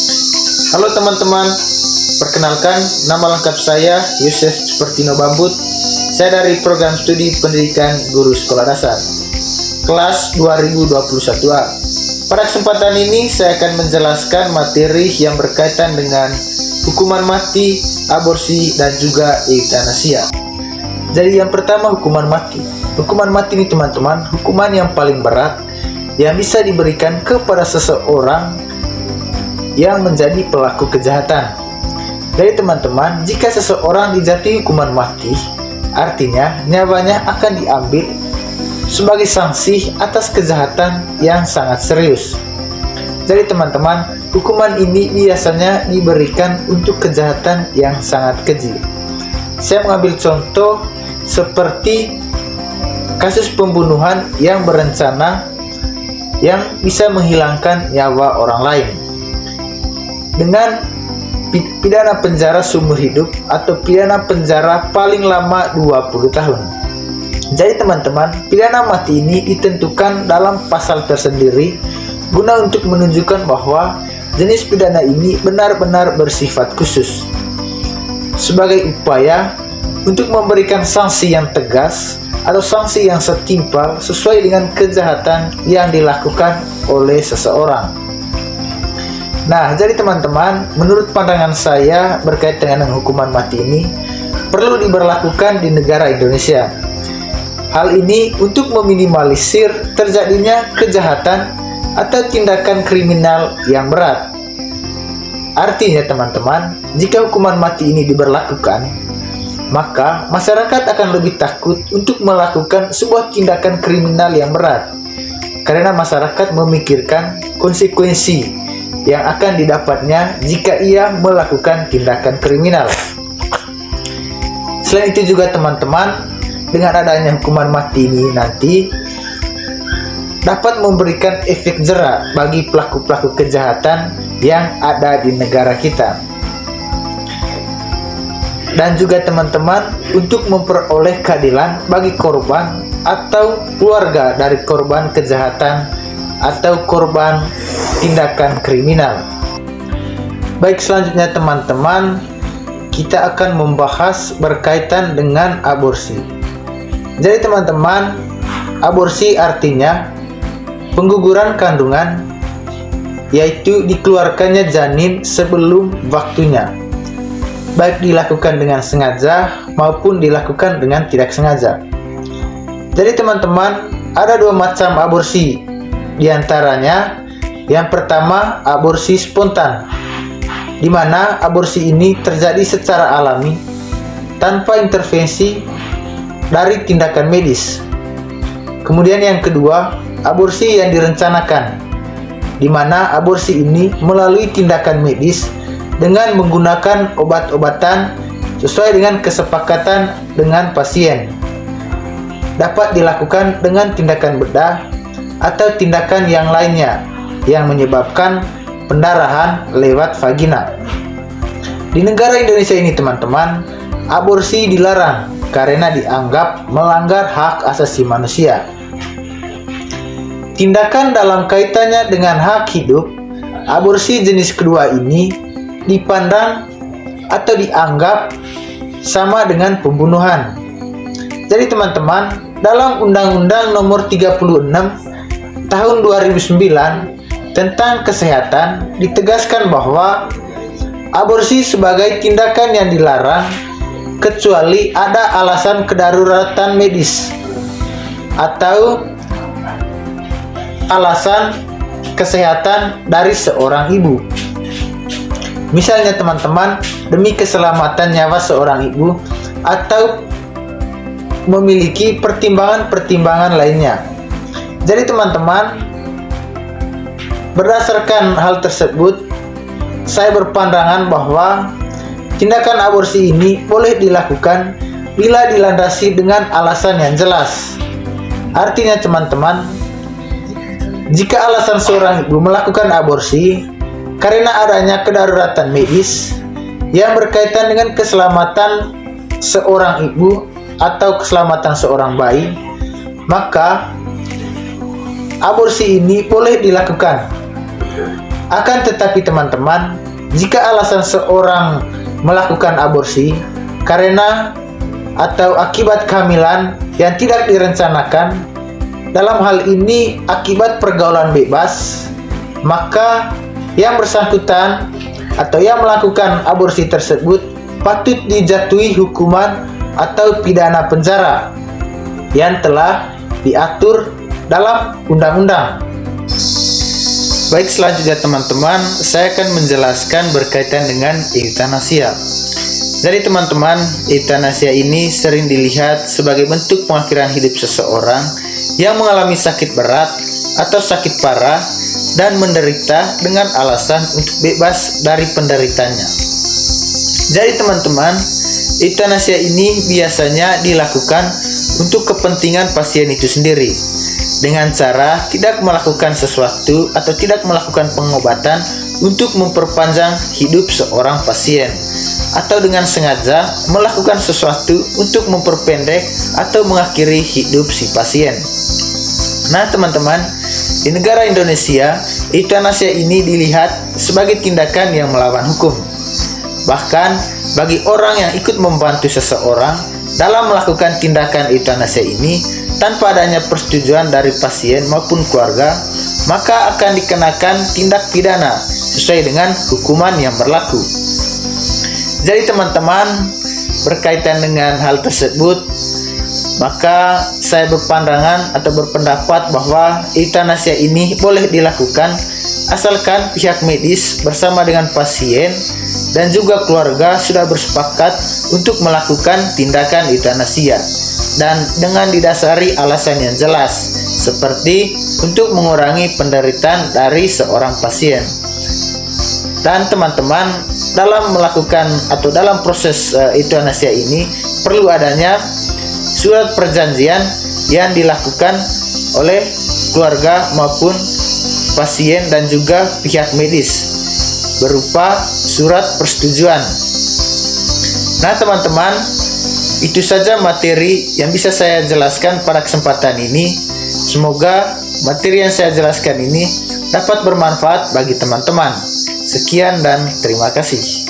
Halo teman-teman, perkenalkan nama lengkap saya Yusuf Sepertino Bambut. Saya dari program studi pendidikan guru sekolah dasar kelas 2021A. Pada kesempatan ini saya akan menjelaskan materi yang berkaitan dengan hukuman mati, aborsi, dan juga eutanasia. Jadi yang pertama, hukuman mati. Hukuman mati ini teman-teman, hukuman yang paling berat yang bisa diberikan kepada seseorang yang menjadi pelaku kejahatan. Jadi teman-teman, jika seseorang dijatuhi hukuman mati, artinya nyawanya akan diambil sebagai sanksi atas kejahatan yang sangat serius. Jadi teman-teman, hukuman ini biasanya diberikan untuk kejahatan yang sangat keji. Saya mengambil contoh seperti kasus pembunuhan yang berencana yang bisa menghilangkan nyawa orang lain dengan pidana penjara seumur hidup atau pidana penjara paling lama 20 tahun. Jadi teman-teman, pidana mati ini ditentukan dalam pasal tersendiri guna untuk menunjukkan bahwa jenis pidana ini benar-benar bersifat khusus sebagai upaya untuk memberikan sanksi yang tegas atau sanksi yang setimpal sesuai dengan kejahatan yang dilakukan oleh seseorang. Nah, jadi teman-teman, menurut pandangan saya berkaitan dengan hukuman mati ini perlu diberlakukan di negara Indonesia. Hal ini untuk meminimalisir terjadinya kejahatan atau tindakan kriminal yang berat. Artinya teman-teman, jika hukuman mati ini diberlakukan, maka masyarakat akan lebih takut untuk melakukan sebuah tindakan kriminal yang berat, karena masyarakat memikirkan konsekuensi yang akan didapatnya jika ia melakukan tindakan kriminal. Selain itu juga teman-teman, dengan adanya hukuman mati ini nanti dapat memberikan efek jera bagi pelaku-pelaku kejahatan yang ada di negara kita. Dan juga teman-teman, untuk memperoleh keadilan bagi korban atau keluarga dari korban kejahatan atau korban tindakan kriminal. Baik, selanjutnya teman-teman, kita akan membahas berkaitan dengan aborsi. Jadi teman-teman, aborsi artinya pengguguran kandungan, yaitu dikeluarkannya janin sebelum waktunya, baik dilakukan dengan sengaja maupun dilakukan dengan tidak sengaja. Jadi teman-teman, ada dua macam aborsi. Di antaranya, yang pertama aborsi spontan, di mana aborsi ini terjadi secara alami tanpa intervensi dari tindakan medis. Kemudian yang kedua, aborsi yang direncanakan, di mana aborsi ini melalui tindakan medis dengan menggunakan obat-obatan sesuai dengan kesepakatan dengan pasien. Dapat dilakukan dengan tindakan bedah atau tindakan yang lainnya yang menyebabkan pendarahan lewat vagina. Di negara Indonesia ini teman-teman, aborsi dilarang karena dianggap melanggar hak asasi manusia. Tindakan dalam kaitannya dengan hak hidup, aborsi jenis kedua ini dipandang atau dianggap sama dengan pembunuhan. Jadi teman-teman, dalam Undang-Undang Nomor 36 Tahun 2009 tentang kesehatan ditegaskan bahwa aborsi sebagai tindakan yang dilarang kecuali ada alasan kedaruratan medis atau alasan kesehatan dari seorang ibu. Misalnya teman-teman, demi keselamatan nyawa seorang ibu atau memiliki pertimbangan-pertimbangan lainnya. Jadi teman-teman, berdasarkan hal tersebut, saya berpandangan bahwa tindakan aborsi ini boleh dilakukan bila dilandasi dengan alasan yang jelas. Artinya teman-teman, jika alasan seorang ibu melakukan aborsi karena adanya kedaruratan medis yang berkaitan dengan keselamatan seorang ibu atau keselamatan seorang bayi, maka aborsi ini boleh dilakukan. Akan tetapi teman-teman, jika alasan seorang melakukan aborsi karena atau akibat kehamilan yang tidak direncanakan, dalam hal ini akibat pergaulan bebas, maka yang bersangkutan atau yang melakukan aborsi tersebut patut dijatuhi hukuman atau pidana penjara yang telah diatur dalam undang-undang. Baik, selanjutnya teman-teman, saya akan menjelaskan berkaitan dengan eutanasia. Jadi teman-teman, eutanasia ini sering dilihat sebagai bentuk pengakhiran hidup seseorang yang mengalami sakit berat atau sakit parah dan menderita dengan alasan untuk bebas dari penderitanya. Jadi teman-teman, eutanasia ini biasanya dilakukan untuk kepentingan pasien itu sendiri, dengan cara tidak melakukan sesuatu atau tidak melakukan pengobatan untuk memperpanjang hidup seorang pasien, atau dengan sengaja melakukan sesuatu untuk memperpendek atau mengakhiri hidup si pasien. Nah teman-teman, di negara Indonesia, eutanasia ini dilihat sebagai tindakan yang melawan hukum. Bahkan bagi orang yang ikut membantu seseorang dalam melakukan tindakan eutanasia ini tanpa adanya persetujuan dari pasien maupun keluarga, maka akan dikenakan tindak pidana sesuai dengan hukuman yang berlaku. Jadi teman-teman, berkaitan dengan hal tersebut, maka saya berpandangan atau berpendapat bahwa eutanasia ini boleh dilakukan asalkan pihak medis bersama dengan pasien dan juga keluarga sudah bersepakat untuk melakukan tindakan eutanasia dan dengan didasari alasan yang jelas, seperti untuk mengurangi penderitaan dari seorang pasien. Dan teman-teman, dalam melakukan atau dalam proses eutanasia ini perlu adanya surat perjanjian yang dilakukan oleh keluarga maupun pasien dan juga pihak medis berupa surat persetujuan. Nah teman-teman, itu saja materi yang bisa saya jelaskan pada kesempatan ini. Semoga materi yang saya jelaskan ini dapat bermanfaat bagi teman-teman. Sekian dan terima kasih.